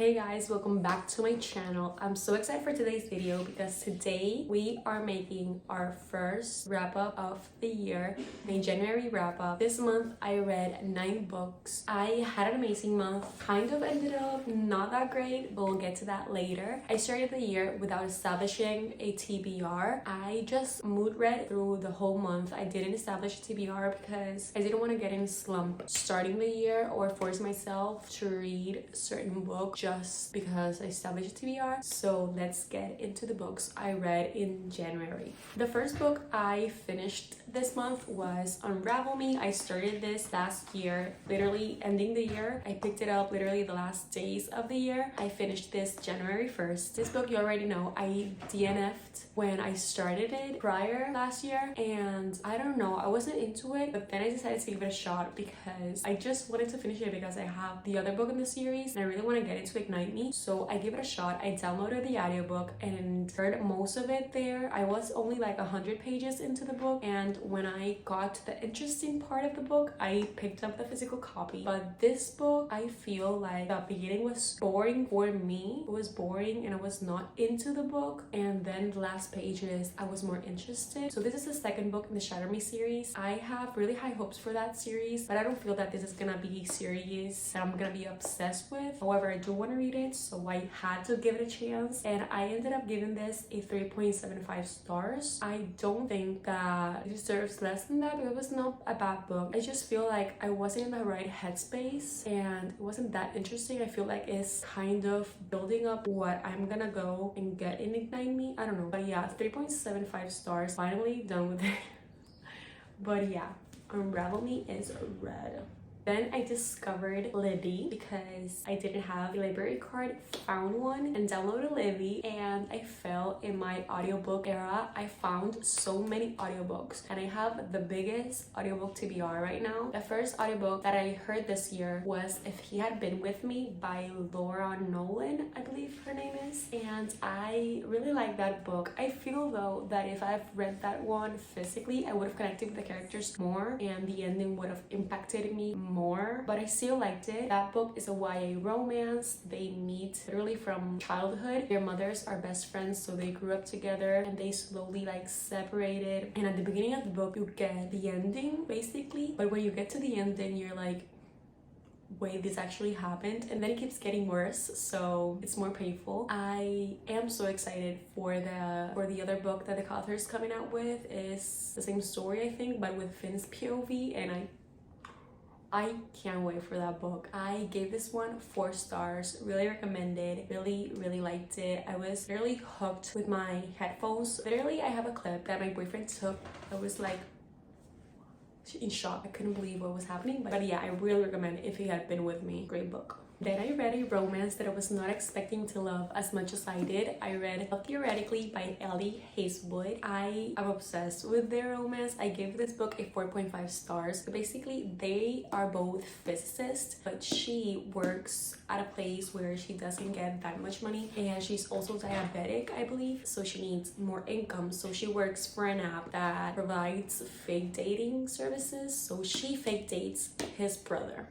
Hey guys, welcome back to my channel. I'm so excited for today's video because today we are making our first wrap up of the year, my January wrap up. This month I read 9 books. I had an amazing month. Kind of ended up not that great, but we'll get to that later. I started the year without establishing a TBR. I just mood read through the whole month. I didn't establish a TBR because I didn't want to get in a slump starting the year or force myself to read certain books just because I established a TBR. So let's get into the books I read in January. The first book I finished this month was Unravel Me. I started this last year, literally ending the year. I picked it up literally the last days of the year. I finished this January 1st. This book you already know, I DNF'd when I started it prior last year, and I don't know, I wasn't into it, but then I decided to give it a shot because I just wanted to finish it because I have the other book in the series and I really want to get into Ignite Me. So I gave it a shot. I downloaded the audiobook and heard most of it there. I was only like 100 pages into the book, and when I got to the interesting part of the book, I picked up the physical copy. But this book, I feel like the beginning was boring for me. It was boring and I was not into the book, and then the last pages I was more interested. So this is the second book in the Shatter Me series. I have really high hopes for that series, but I don't feel that this is gonna be a series that I'm gonna be obsessed with. However, I do want to read it, so I had to give it a chance, and I ended up giving this a 3.75 stars. I don't think that it deserves less than that, but it was not a bad book. I just feel like I wasn't in the right headspace and it wasn't that interesting. I feel like it's kind of building up what I'm gonna go and get in Ignite Me. I don't know, but yeah, 3.75 stars. Finally done with it. But yeah, Unravel Me is read. Then I discovered Libby because I didn't have a library card, found one and downloaded Libby, and I fell in my audiobook era. I found so many audiobooks and I have the biggest audiobook TBR right now. The first audiobook that I heard this year was If He Had Been With Me by Laura Nolan, I believe her name is, and I really like that book. I feel though that if I've read that one physically, I would have connected with the characters more and the ending would have impacted me more, but I still liked it. That book is a YA romance. They meet literally from childhood. Their mothers are best friends, so they grew up together and they slowly like separated, and at the beginning of the book you get the ending basically, but when you get to the ending you're like, wait, this actually happened, and then it keeps getting worse, so it's more painful. I am so excited for the other book that the author is coming out with. Is the same story I think, but with Finn's POV, and I can't wait for that book. I gave this one 4 stars. Really recommended. Really liked it. I was literally hooked with my headphones. Literally, I have a clip that my boyfriend took. I was like in shock. I couldn't believe what was happening. But yeah, I really recommend If He Had Been With Me. Great book. Then I read a romance that I was not expecting to love as much as I did. I read Love Theoretically by Ellie Hazelwood. I am obsessed with their romance. I gave this book a 4.5 stars. So basically, they are both physicists, but she works at a place where she doesn't get that much money, and she's also diabetic, I believe, so she needs more income. So she works for an app that provides fake dating services. So she fake dates his brother,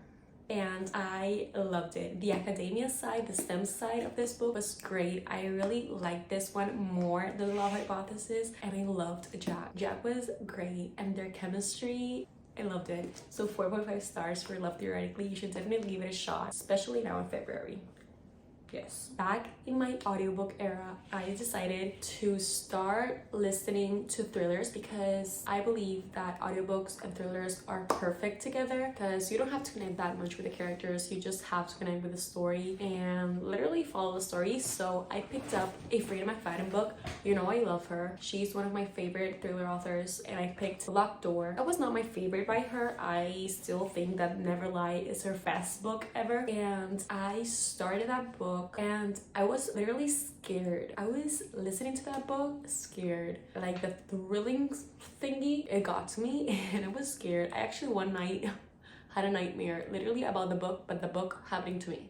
and I loved it. The academia side, the STEM side of this book was great. I really liked this one more than Love Hypothesis, and I loved Jack. Jack was great, and their chemistry, I loved it. So 4.5 stars for Love Theoretically. You should definitely give it a shot, especially now in February. Yes. Back in my audiobook era, I decided to start listening to thrillers because I believe that audiobooks and thrillers are perfect together because you don't have to connect that much with the characters. You just have to connect with the story and literally follow the story. So I picked up a Freida McFadden book. You know I love her. She's one of my favorite thriller authors, and I picked Locked Door. That was not my favorite by her. I still think that Never Lie is her best book ever, and I started that book and I was literally scared. I was listening to that book scared, like the thrilling thingy, it got to me and I was scared. I actually one night had a nightmare literally about the book, but the book happening to me.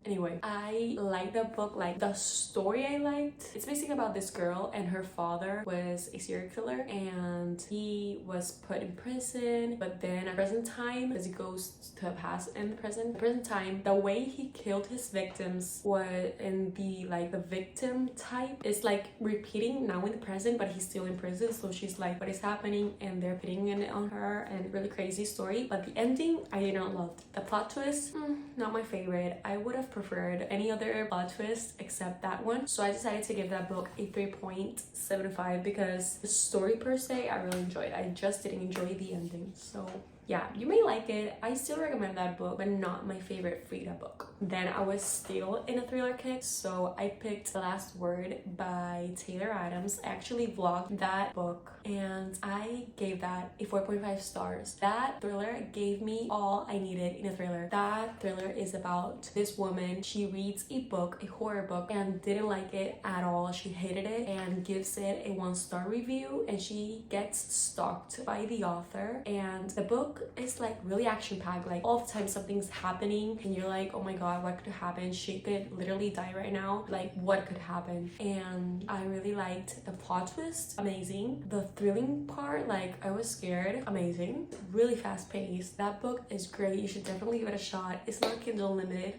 Anyway, I liked the book. Like, the story I liked, it's basically about this girl and her father was a serial killer and he was put in prison, but then at present time, as he goes to past in the present time, the way he killed his victims was in the like the victim type is like repeating now in the present, but he's still in prison. So she's like, what is happening? And they're putting it on her, and really crazy story. But the ending I did not love. The plot twist, not my favorite. I would have preferred any other plot twist except that one. So I decided to give that book a 3.75 because the story per se I really enjoyed. I just didn't enjoy the ending. So yeah, you may like it. I still recommend that book, but not my favorite Frida book. Then I was still in a thriller kick, so I picked The Last Word by Taylor Adams. I actually vlogged that book and I gave that a 4.5 stars. That thriller gave me all I needed in a thriller. That thriller is about this woman. She reads a book, a horror book, and didn't like it at all. She hated it and gives it a 1-star review, and she gets stalked by the author. And the book is like really action-packed. Like all the time something's happening and you're like, oh my god, what could happen? She could literally die right now. Like, what could happen? And I really liked the plot twist. Amazing. The thrilling part, like I was scared. Amazing. Really fast-paced. That book is great. You should definitely give it a shot. It's not Kindle Unlimited,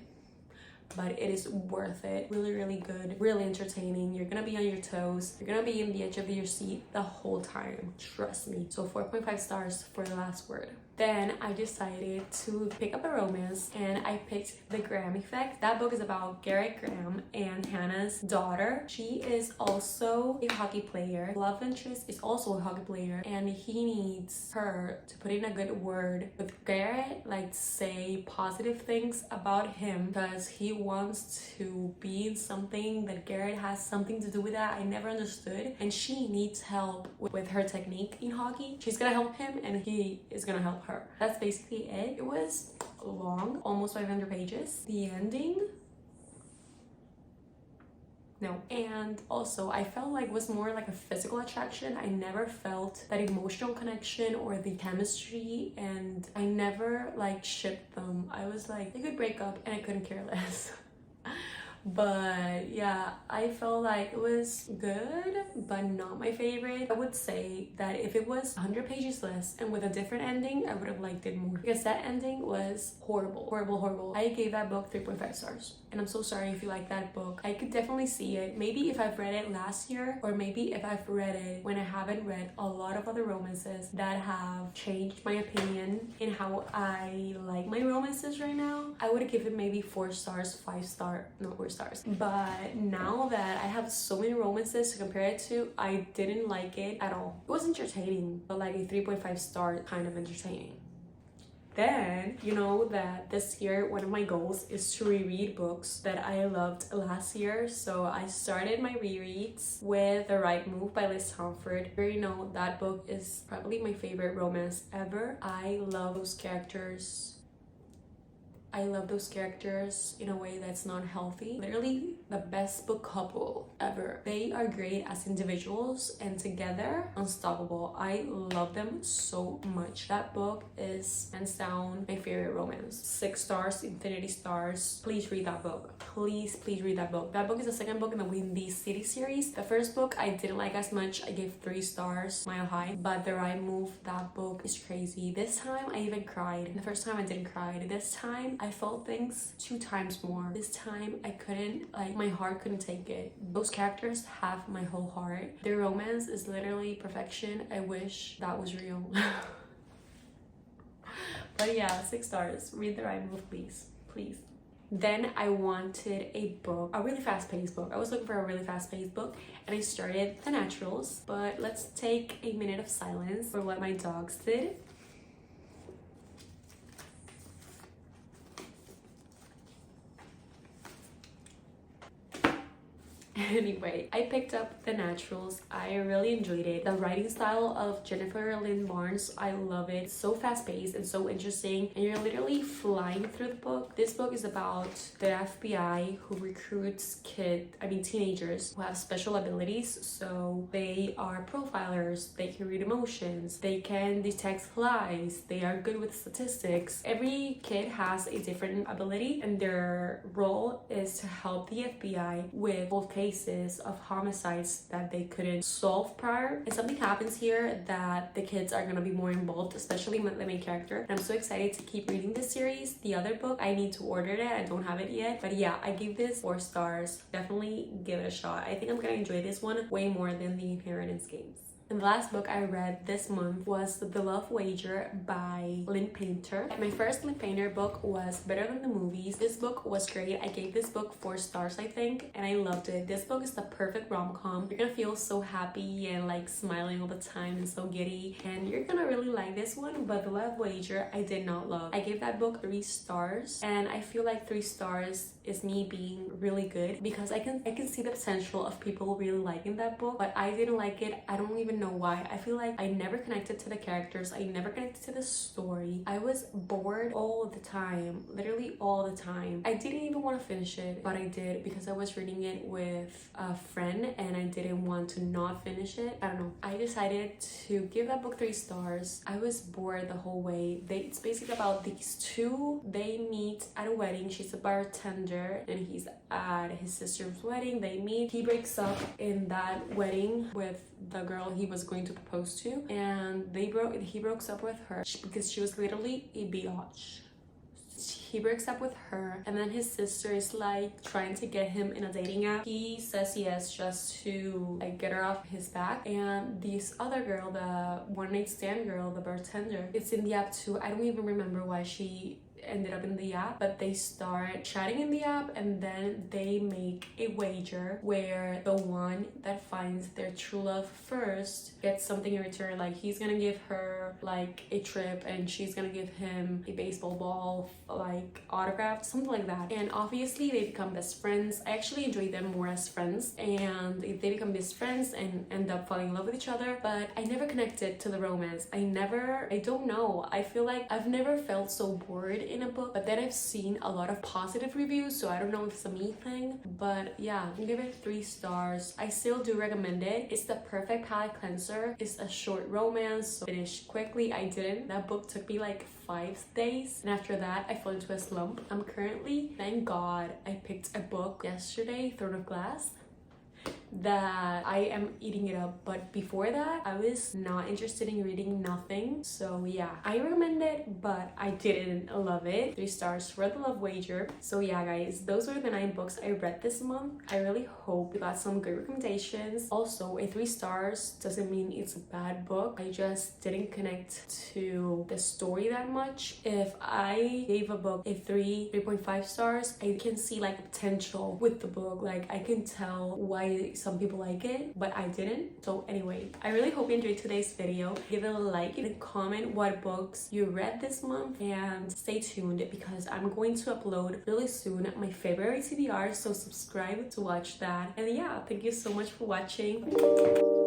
but it is worth it. Really good, really entertaining. You're gonna be on your toes. You're gonna be in the edge of your seat the whole time, trust me. So 4.5 stars for The Last Word. Then I decided to pick up a romance and I picked The Graham Effect. That book is about Garrett Graham and Hannah's daughter. She is also a hockey player. Love interest is also a hockey player, and he needs her to put in a good word with Garrett, like say positive things about him because he wants to be in something that Garrett has something to do with. That I never understood, and she needs help with her technique in hockey. She's gonna help him and he is gonna help her. That's basically it. It was long, almost 500 pages. The ending, no. And also I felt like it was more like a physical attraction. I never felt that emotional connection or the chemistry, and I never like shipped them. I was like, they could break up and I couldn't care less. But yeah, I felt like it was good, but not my favorite. I would say that if it was 100 pages less and with a different ending, I would have liked it more, because that ending was horrible. I gave that book 3.5 stars, and I'm so sorry if you like that book. I could definitely see it. Maybe if I've read it last year, or maybe if I've read it when I haven't read a lot of other romances that have changed my opinion in how I like my romances right now, I would give it maybe 4 stars, 5 star, no, 4 stars. But now that I have so many romances to compare it to, I didn't like it at all. It was entertaining, but like a 3.5 star kind of entertaining. Then, you know that this year one of my goals is to reread books that I loved last year. So I started my rereads with The Right Move by Liz Tomford. You already know that book is probably my favorite romance ever. I love those characters. I love those characters in a way that's not healthy. Literally the best book couple ever. They are great as individuals and together, unstoppable. I love them so much. That book is hands down my favorite romance. 6 stars, infinity stars. Please read that book. Please read that book. That book is the second book in the Windy City series. The first book I didn't like as much. I gave 3 stars, Mile High. But The Right Move, that book is crazy. This time I even cried. The first time I didn't cry. This time I felt things 2 times more. This time I couldn't, like, my heart couldn't take it. Those characters have my whole heart. Their romance is literally perfection. I wish that was real. But yeah, 6 stars. Read The Right Move, please. Then I wanted a book, a really fast-paced book. I was looking for a really fast-paced book, and I started The Naturals. But let's take a minute of silence for what my dogs did. Anyway, I picked up The Naturals. I really enjoyed it. The writing style of Jennifer Lynn Barnes, I love it. It's so fast-paced and so interesting, and you're literally flying through the book. This book is about the FBI who recruits teenagers who have special abilities. So they are profilers, they can read emotions, they can detect lies, they are good with statistics. Every kid has a different ability, and their role is to help the FBI with both cases of homicides that they couldn't solve prior. And something happens here that the kids are gonna be more involved, especially the main character. And I'm so excited to keep reading this series. The other book, I need to order it. I don't have it yet. But yeah, I give this 4 stars. Definitely give it a shot. I think I'm gonna enjoy this one way more than the Inheritance Games. And the last book I read this month was The Love Wager by Lynn Painter. My first Lynn Painter book was Better Than the Movies. This book was great. I gave this book 4 stars, I think, and I loved it. This book is the perfect rom-com. You're gonna feel so happy and like smiling all the time and so giddy, and you're gonna really like this one. But The Love Wager, I did not love. I gave that book 3 stars, and I feel like 3 stars is me being really good because I can see the potential of people really liking that book, but I didn't like it. I don't even know why. I feel like I never connected to the characters. I never connected to the story. I was bored all the time, literally all the time. I didn't even want to finish it, but I did because I was reading it with a friend and I didn't want to not finish it. I don't know. I decided to give that book 3 stars. I was bored the whole way. It's basically about these two. They meet at a wedding. She's a bartender and he's at his sister's wedding. They meet. He breaks up in that wedding with the girl he was going to propose to, and he breaks up with her because she was literally a biatch. He breaks up with her, and then his sister is like trying to get him in a dating app. He says yes just to like get her off his back, and this other girl, the one-night stand girl, the bartender, it's in the app too. I don't even remember why she ended up in the app, but they start chatting in the app, and then they make a wager where the one that finds their true love first gets something in return. Like he's gonna give her like a trip and she's gonna give him a baseball ball, like autographed, something like that. And obviously they become best friends. I actually enjoy them more as friends, and they become best friends and end up falling in love with each other, but I never connected to the romance. I don't know. I feel like I've never felt so bored in a book, but then I've seen a lot of positive reviews, so I don't know if it's a me thing. But yeah, I'm gonna give it 3 stars. I still do recommend it. It's the perfect palate cleanser. It's a short romance, so finish quickly. I didn't. That book took me like 5 days, and after that I fell into a slump. I'm currently, thank God, I picked a book yesterday, Throne of Glass, that I am eating it up, but before that I was not interested in reading nothing. So yeah, I recommend it, but I didn't love it. 3 stars for The Love Wager. So yeah guys, those were the 9 books I read this month. I really hope you got some good recommendations. Also, a 3 stars doesn't mean it's a bad book. I just didn't connect to the story that much. If I gave a book a 3.5 stars, I can see like potential with the book. Like I can tell why some people like it, but I didn't. So anyway, I really hope you enjoyed today's video. Give it a like and comment what books you read this month, and stay tuned because I'm going to upload really soon my February TBR, so subscribe to watch that. And yeah, thank you so much for watching.